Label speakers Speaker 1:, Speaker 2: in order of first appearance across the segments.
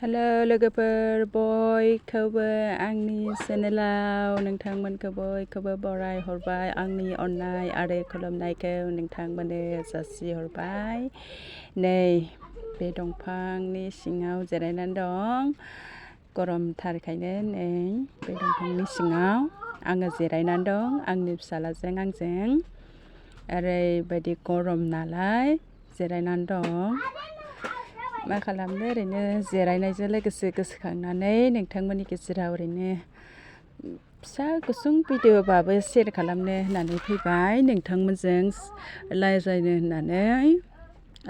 Speaker 1: Hello लोगोफोर बयखौबो आंनि चेनेलाव नोंथांमोनखौ बयखौबो बराय हरबाय आंनि अननाय आरो खुलुमनायखौ नोंथांमोननो जासिहरबाय। नै बे दंफांनि सिङाव जिरायनानै दं। गरमथारखायनो नै बे दंफांनि सिङाव आङो जिरायनानै दं आंनि फिसाज्लाजों आंजों। ओरैबायदि गरम नालाय जिरायनानै दं। मा खालामनो ओरैनो जिरायनायजों लोगोसे गोसोखांनानै नोंथांमोननि गेजेराव ओरैनो फिसा गुसुं भिडिअ'बाबो शेयार खालामनो होननानै फैबाय नोंथांमोनजों रायज्लायनो होननानै।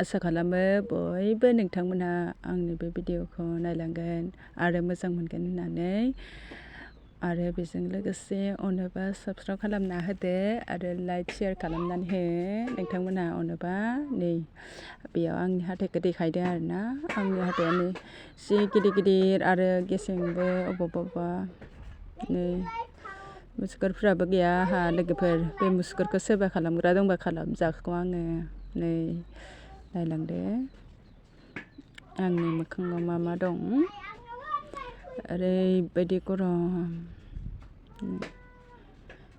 Speaker 1: आसा खालामो बयबो नोंथांमोनहा आंनि बे भिडिअ'खौ नायलांगोन आरो मोजां मोनगोन होननानै। आरो बेजों लोगोसे अनोबा साबस्क्राइब खालामना होदो आरो लाइक शेयार खालामनानै हो नोंथांमोनहा अनोबा। नै बेयाव आंनि हाथाइखौ देखायदों आरोना। आंनि हाथायानो एसे गिदिर गिदिर आरो गेसेंबो अबेबा नै मुसुगुरफ्राबो गैया आंहा लोगोफोर। बे मुसुगुरखौ सोरबा खालामग्रा दंबा खालामजागौ आङो। नै नायलांदो आंनि मोखाङाव मा मा दं। ओरैबायदि गरम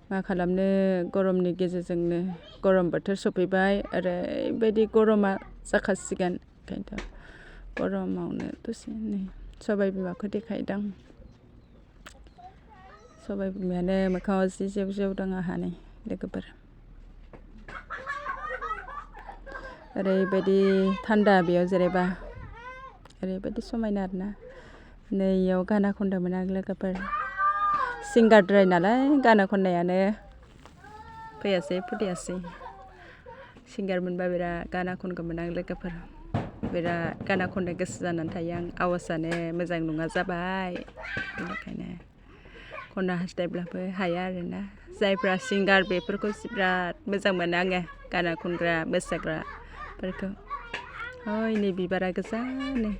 Speaker 1: मा खालामनो गरमनि गेजेरजोंनो गरम बोथोर सफैबाय ओरैबायदि गरमा जाखासिगोन। ओंखायनोथ' गरमावनो दसे नै सबाइ बिमाखौ देखायदां। सबाइ बिमायानो मोखाङाव जि जेव जेव दं आंहा नै लोगोफोर। ओरैबायदि थान्दा बेयाव जिरायबा ओरैबायदि समायना आरोना। नै इयाव गाना खनदोंमोन आं लोगोफोर। सिंगारद्राय नालाय गाना खननायानो फैयासै फुदियासै। सिंगार मोनबा बिराद गाना खनगौमोन आं लोगोफोर। बिराद गाना खननो गोसो जानानै थायो आं। आवाजानो मोजां नङा जाबाय बेनिखायनो खननो हास्थायब्लाबो हाया आरोना। जायफ्रा सिंगार बेफोरखौ बिराद मोजां मोनो आङो गाना खनग्रा मोसाग्राफोरखौ। हय नै बिबारा गोजानो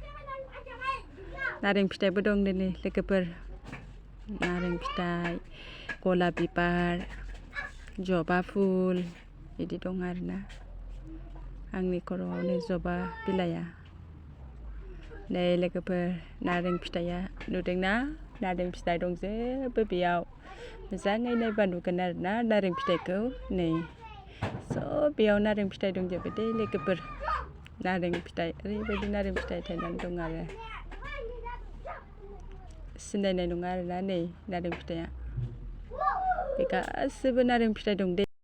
Speaker 1: नारें फिथाइबो दं नै लोगोफोर। नारें फिथाइ गलाप बिबार जबा फुल बिदि दं आरोना। आंनि खर'आवनो जबा बिलाइया। नै लोगोफोर नारें फिथाइया नुदोंना? नारें फिथाइ दंजोबो बेयाव। मोजाङै नायबा नुगोन आरोना नारें फिथाइखौ। नै सब बेयाव नारें फिथाइ दंजोबो दे लोगोफोर। नारें फिथाइ ओरैबायदि नारें फिथाइ थायनानै दं आरो। सिनायनाय नङा आरोना नै नारें फिथाइया। बे गासिबो नारें फिथाइ दं दे।